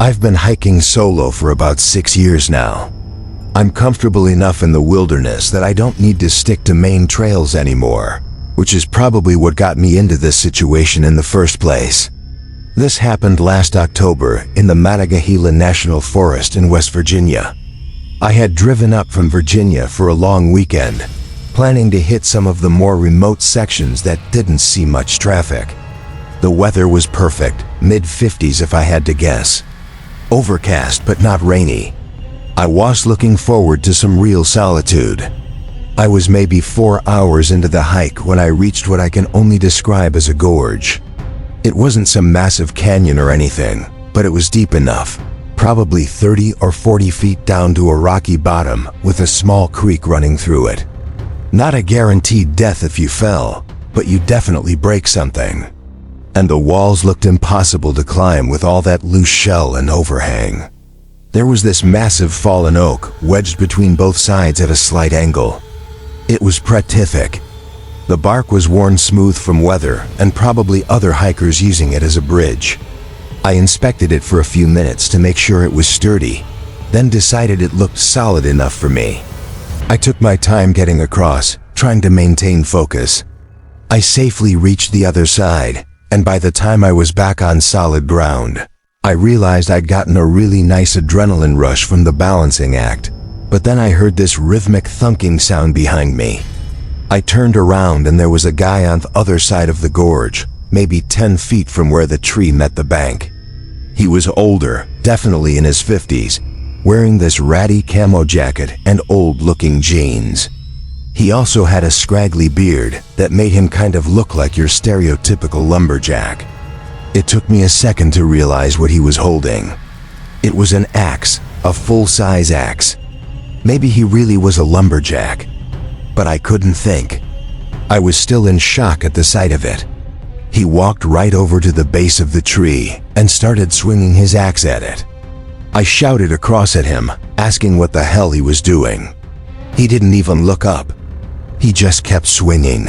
I've been hiking solo for about 6 years now. I'm comfortable enough in the wilderness that I don't need to stick to main trails anymore, which is probably what got me into this situation in the first place. This happened last October in the Monongahela National Forest in West Virginia. I had driven up from Virginia for a long weekend, planning to hit some of the more remote sections that didn't see much traffic. The weather was perfect, mid-50s if I had to guess. Overcast but not rainy. I was looking forward to some real solitude. I was maybe 4 hours into the hike when I reached what I can only describe as a gorge. It wasn't some massive canyon or anything, but it was deep enough, probably 30 or 40 feet down to a rocky bottom with a small creek running through it. Not a guaranteed death if you fell, but you definitely break something. And the walls looked impossible to climb with all that loose shell and overhang. There was this massive fallen oak wedged between both sides at a slight angle. It was pretific. The bark was worn smooth from weather and probably other hikers using it as a bridge. I inspected it for a few minutes to make sure it was sturdy, then decided it looked solid enough for me. I took my time getting across, trying to maintain focus. I safely reached the other side, and by the time I was back on solid ground, I realized I'd gotten a really nice adrenaline rush from the balancing act, but then I heard this rhythmic thunking sound behind me. I turned around and there was a guy on the other side of the gorge, maybe 10 feet from where the tree met the bank. He was older, definitely in his 50s, wearing this ratty camo jacket and old-looking jeans. He also had a scraggly beard that made him kind of look like your stereotypical lumberjack. It took me a second to realize what he was holding. It was an axe, a full-size axe. Maybe he really was a lumberjack, but I couldn't think. I was still in shock at the sight of it. He walked right over to the base of the tree and started swinging his axe at it. I shouted across at him, asking what the hell he was doing. He didn't even look up. He just kept swinging.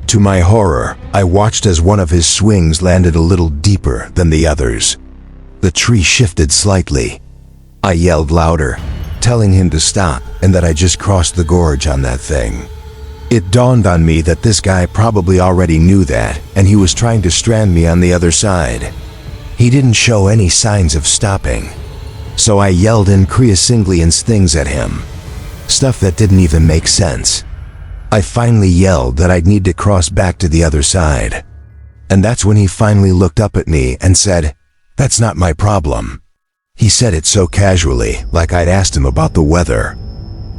To my horror, I watched as one of his swings landed a little deeper than the others. The tree shifted slightly. I yelled louder, telling him to stop and that I just crossed the gorge on that thing. It dawned on me that this guy probably already knew that, and he was trying to strand me on the other side. He didn't show any signs of stopping. So I yelled increasingly things at him. Stuff that didn't even make sense. I finally yelled that I'd need to cross back to the other side. And that's when he finally looked up at me and said, "That's not my problem." He said it so casually, like I'd asked him about the weather.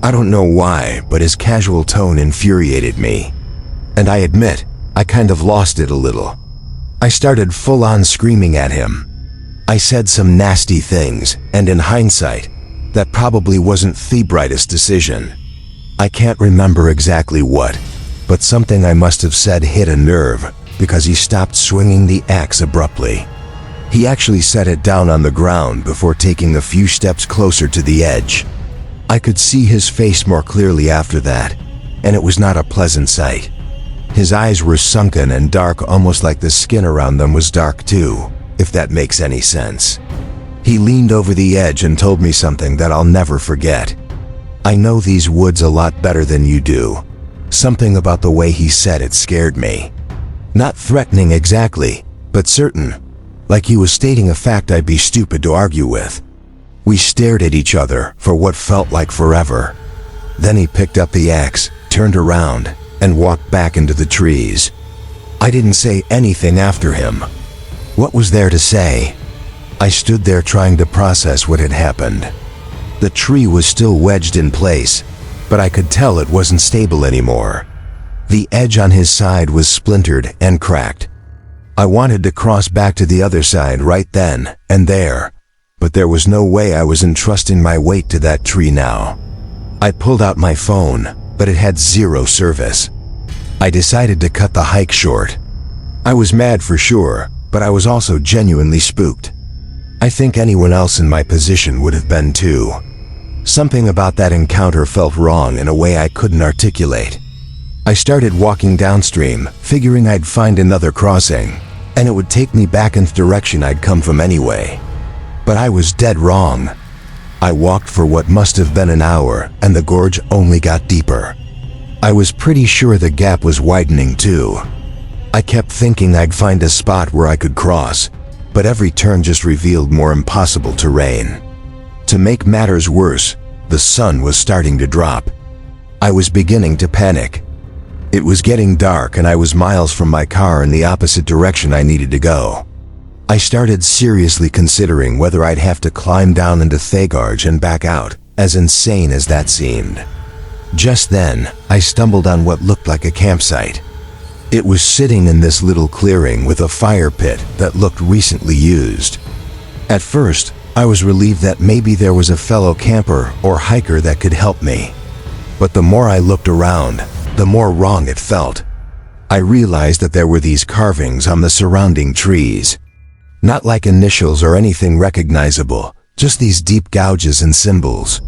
I don't know why, but his casual tone infuriated me. And I admit, I kind of lost it a little. I started full-on screaming at him. I said some nasty things, and in hindsight, that probably wasn't the brightest decision. I can't remember exactly what, but something I must have said hit a nerve because he stopped swinging the axe abruptly. He actually set it down on the ground before taking a few steps closer to the edge. I could see his face more clearly after that, and it was not a pleasant sight. His eyes were sunken and dark, almost like the skin around them was dark too, if that makes any sense. He leaned over the edge and told me something that I'll never forget. "I know these woods a lot better than you do." Something about the way he said it scared me. Not threatening exactly, but certain, like he was stating a fact I'd be stupid to argue with. We stared at each other for what felt like forever. Then he picked up the axe, turned around, and walked back into the trees. I didn't say anything after him. What was there to say? I stood there trying to process what had happened. The tree was still wedged in place, but I could tell it wasn't stable anymore. The edge on his side was splintered and cracked. I wanted to cross back to the other side right then and there, but there was no way I was entrusting my weight to that tree now. I pulled out my phone, but it had zero service. I decided to cut the hike short. I was mad for sure, but I was also genuinely spooked. I think anyone else in my position would have been too. Something about that encounter felt wrong in a way I couldn't articulate. I started walking downstream, figuring I'd find another crossing, and it would take me back in the direction I'd come from anyway. But I was dead wrong. I walked for what must have been an hour, and the gorge only got deeper. I was pretty sure the gap was widening too. I kept thinking I'd find a spot where I could cross, but every turn just revealed more impossible terrain. To make matters worse, the sun was starting to drop. I was beginning to panic. It was getting dark and I was miles from my car in the opposite direction I needed to go. I started seriously considering whether I'd have to climb down into Thagorge and back out, as insane as that seemed. Just then, I stumbled on what looked like a campsite. It was sitting in this little clearing with a fire pit that looked recently used. At first, I was relieved that maybe there was a fellow camper or hiker that could help me. But the more I looked around, the more wrong it felt. I realized that there were these carvings on the surrounding trees. Not like initials or anything recognizable, just these deep gouges and symbols.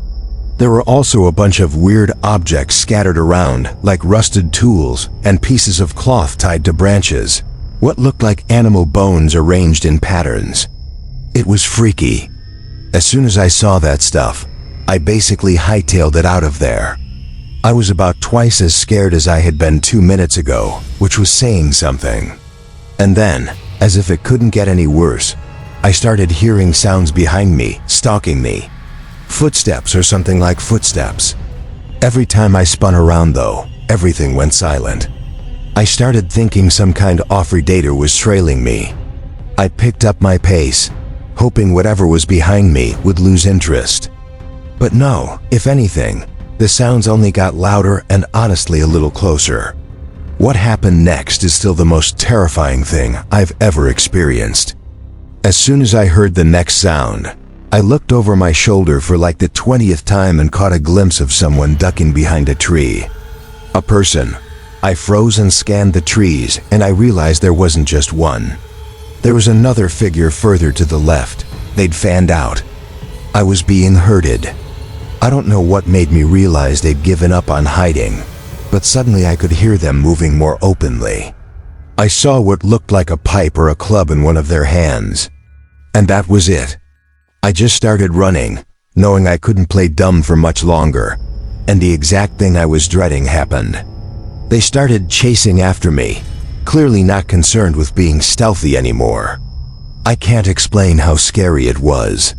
There were also a bunch of weird objects scattered around, like rusted tools and pieces of cloth tied to branches. What looked like animal bones arranged in patterns. It was freaky. As soon as I saw that stuff, I basically hightailed it out of there. I was about twice as scared as I had been 2 minutes ago, which was saying something. And then, as if it couldn't get any worse, I started hearing sounds behind me, stalking me. Footsteps or something like footsteps. Every time I spun around though, everything went silent. I started thinking some kind of off-predator was trailing me. I picked up my pace, hoping whatever was behind me would lose interest. But no, if anything, the sounds only got louder and honestly a little closer. What happened next is still the most terrifying thing I've ever experienced. As soon as I heard the next sound, I looked over my shoulder for like the 20th time and caught a glimpse of someone ducking behind a tree. A person. I froze and scanned the trees, and I realized there wasn't just one. There was another figure further to the left. They'd fanned out. I was being herded. I don't know what made me realize they'd given up on hiding, but suddenly I could hear them moving more openly. I saw what looked like a pipe or a club in one of their hands. And that was it. I just started running, knowing I couldn't play dumb for much longer, and the exact thing I was dreading happened. They started chasing after me, clearly not concerned with being stealthy anymore. I can't explain how scary it was.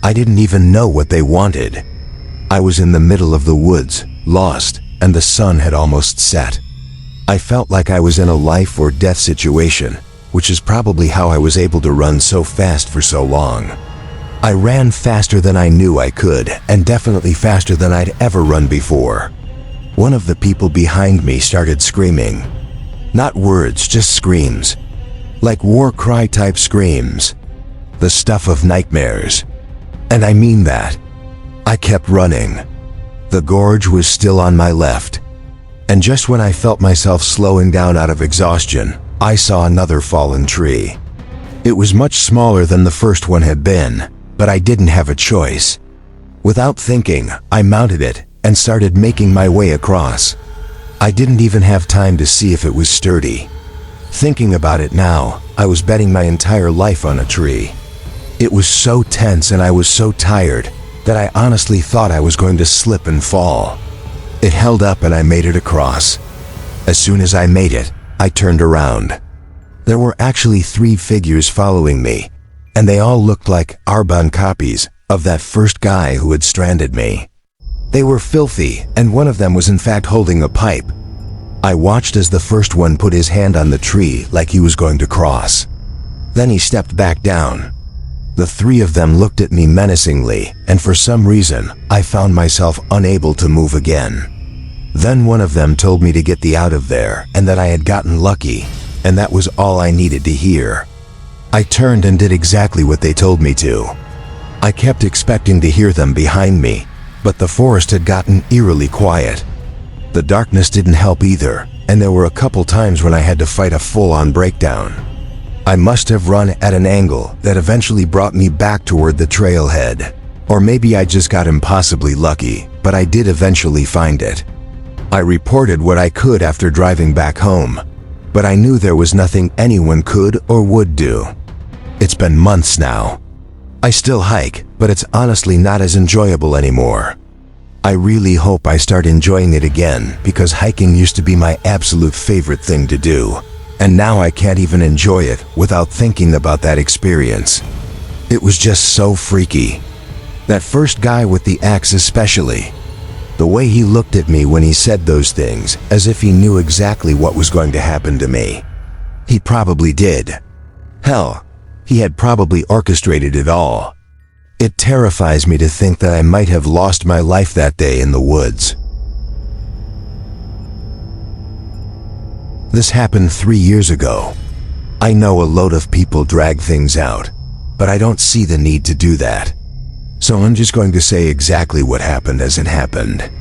I didn't even know what they wanted. I was in the middle of the woods, lost, and the sun had almost set. I felt like I was in a life or death situation, which is probably how I was able to run so fast for so long. I ran faster than I knew I could, and definitely faster than I'd ever run before. One of the people behind me started screaming. Not words, just screams. Like war cry type screams. The stuff of nightmares. And I mean that. I kept running. The gorge was still on my left. And just when I felt myself slowing down out of exhaustion, I saw another fallen tree. It was much smaller than the first one had been, but I didn't have a choice. Without thinking, I mounted it and started making my way across. I didn't even have time to see if it was sturdy. Thinking about it now, I was betting my entire life on a tree. It was so tense and I was so tired that I honestly thought I was going to slip and fall. It held up and I made it across. As soon as I made it, I turned around. There were actually 3 figures following me, and they all looked like carbon copies of that first guy who had stranded me. They were filthy, and one of them was in fact holding a pipe. I watched as the first one put his hand on the tree like he was going to cross. Then he stepped back down. The 3 of them looked at me menacingly, and for some reason, I found myself unable to move again. Then one of them told me to get the out of there, and that I had gotten lucky, and that was all I needed to hear. I turned and did exactly what they told me to. I kept expecting to hear them behind me, but the forest had gotten eerily quiet. The darkness didn't help either, and there were a couple times when I had to fight a full-on breakdown. I must have run at an angle that eventually brought me back toward the trailhead. Or maybe I just got impossibly lucky, but I did eventually find it. I reported what I could after driving back home, but I knew there was nothing anyone could or would do. It's been months now. I still hike, but it's honestly not as enjoyable anymore. I really hope I start enjoying it again because hiking used to be my absolute favorite thing to do, and now I can't even enjoy it without thinking about that experience. It was just so freaky. That first guy with the axe especially. The way he looked at me when he said those things, as if he knew exactly what was going to happen to me. He probably did. Hell, he had probably orchestrated it all. It terrifies me to think that I might have lost my life that day in the woods. This happened 3 years ago. I know a load of people drag things out, but I don't see the need to do that. So I'm just going to say exactly what happened as it happened.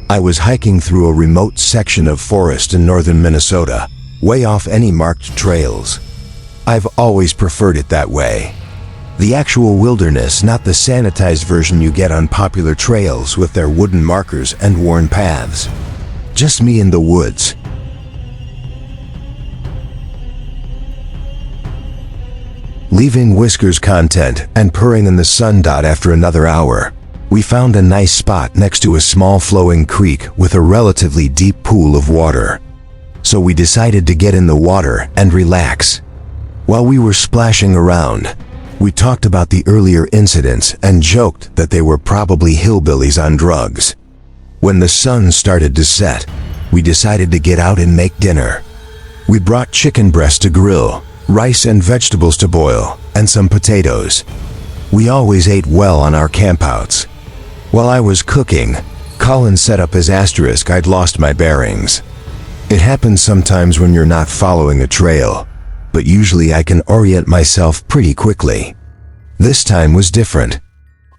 I was hiking through a remote section of forest in northern Minnesota, way off any marked trails. I've always preferred it that way. The actual wilderness, not the sanitized version you get on popular trails with their wooden markers and worn paths. Just me in the woods. Leaving Whiskers content and purring in the sun after another hour, we found a nice spot next to a small flowing creek with a relatively deep pool of water. So we decided to get in the water and relax. While we were splashing around, we talked about the earlier incidents and joked that they were probably hillbillies on drugs. When the sun started to set, we decided to get out and make dinner. We brought chicken breast to grill, rice and vegetables to boil, and some potatoes. We always ate well on our campouts. While I was cooking, Colin set up his asterisk I'd lost my bearings. It happens sometimes when you're not following a trail, but usually I can orient myself pretty quickly. This time was different.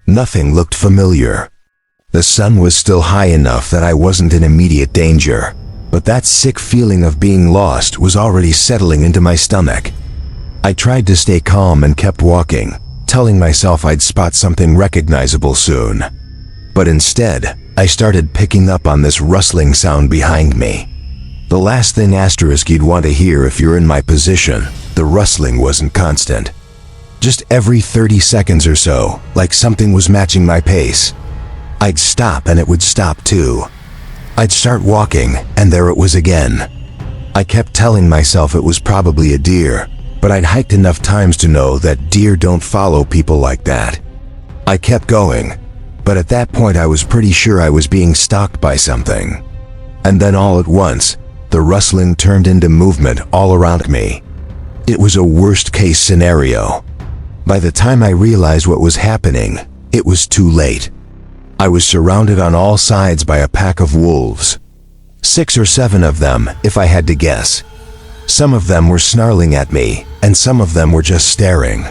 Nothing looked familiar. The sun was still high enough that I wasn't in immediate danger, but that sick feeling of being lost was already settling into my stomach. I tried to stay calm and kept walking, telling myself I'd spot something recognizable soon. But instead, I started picking up on this rustling sound behind me. The last thing asterisk you'd want to hear if you're in my position, the rustling wasn't constant. Just every 30 seconds or so, like something was matching my pace. I'd stop and it would stop too. I'd start walking, and there it was again. I kept telling myself it was probably a deer, but I'd hiked enough times to know that deer don't follow people like that. I kept going, but at that point I was pretty sure I was being stalked by something. And then all at once, the rustling turned into movement all around me. It was a worst-case scenario. By the time I realized what was happening, it was too late. I was surrounded on all sides by a pack of wolves. 6 or 7 of them, if I had to guess. Some of them were snarling at me, and some of them were just staring.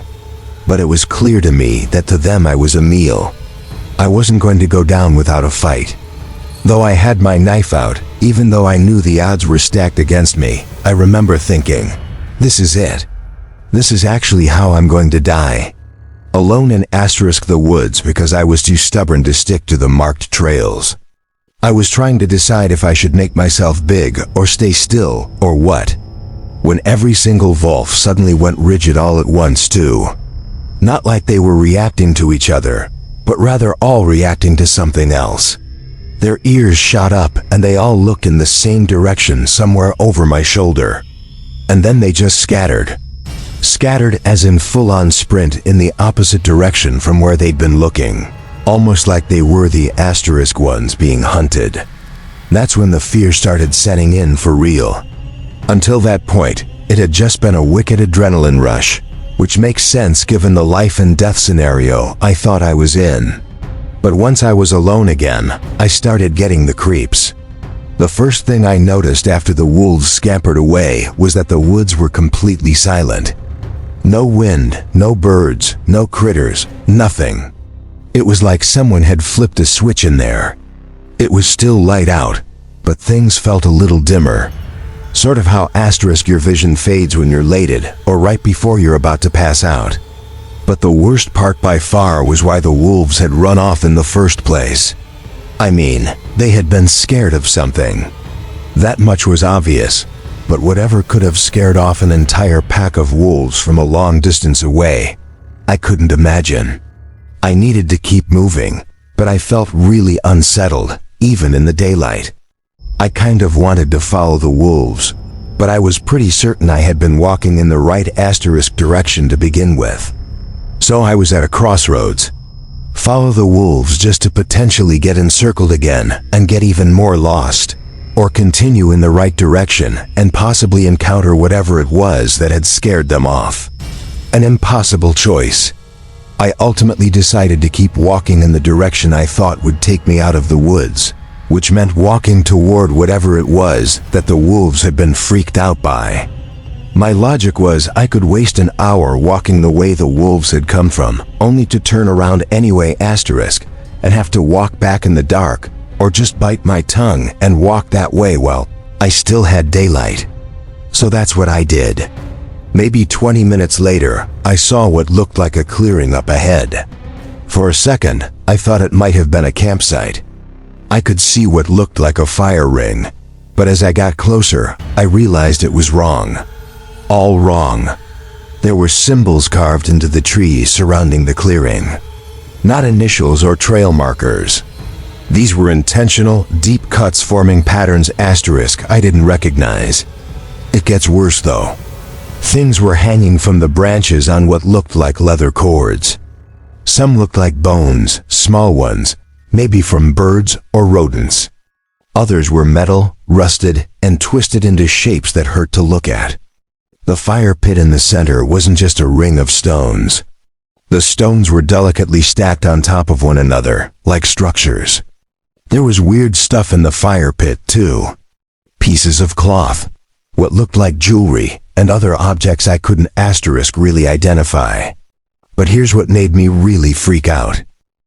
But it was clear to me that to them I was a meal. I wasn't going to go down without a fight. Though I had my knife out, even though I knew the odds were stacked against me, I remember thinking, this is it. This is actually how I'm going to die. Alone in the woods because I was too stubborn to stick to the marked trails. I was trying to decide if I should make myself big or stay still or what. When every single wolf suddenly went rigid all at once too. Not like they were reacting to each other, but rather all reacting to something else. Their ears shot up and they all looked in the same direction somewhere over my shoulder. And then they just scattered. Scattered as in full-on sprint in the opposite direction from where they'd been looking. Almost like they were the ones being hunted. That's when the fear started setting in for real. Until that point, it had just been a wicked adrenaline rush, which makes sense given the life and death scenario I thought I was in. But once I was alone again, I started getting the creeps. The first thing I noticed after the wolves scampered away was that the woods were completely silent. No wind, no birds, no critters, nothing. It was like someone had flipped a switch in there. It was still light out, but things felt a little dimmer. Sort of how your vision fades when you're lated or right before you're about to pass out. But the worst part by far was why the wolves had run off in the first place. I mean, they had been scared of something. That much was obvious, but whatever could have scared off an entire pack of wolves from a long distance away, I couldn't imagine. I needed to keep moving, but I felt really unsettled, even in the daylight. I kind of wanted to follow the wolves, but I was pretty certain I had been walking in the right asterisk direction to begin with. So I was at a crossroads. Follow the wolves just to potentially get encircled again and get even more lost, or continue in the right direction and possibly encounter whatever it was that had scared them off. An impossible choice. I ultimately decided to keep walking in the direction I thought would take me out of the woods, which meant walking toward whatever it was that the wolves had been freaked out by. My logic was I could waste an hour walking the way the wolves had come from, only to turn around anyway asterisk and have to walk back in the dark, or just bite my tongue and walk that way while I still had daylight. So that's what I did. Maybe 20 minutes later, I saw what looked like a clearing up ahead. For a second, I thought it might have been a campsite. I could see what looked like a fire ring, but as I got closer, I realized it was wrong. All wrong. There were symbols carved into the trees surrounding the clearing. Not initials or trail markers. These were intentional, deep cuts forming patterns asterisk I didn't recognize. It gets worse though. Things were hanging from the branches on what looked like leather cords. Some looked like bones, small ones, maybe from birds or rodents. Others were metal, rusted, and twisted into shapes that hurt to look at. The fire pit in the center wasn't just a ring of stones. The stones were delicately stacked on top of one another, like structures. There was weird stuff in the fire pit, too. Pieces of cloth, what looked like jewelry, and other objects I couldn't asterisk really identify. But here's what made me really freak out.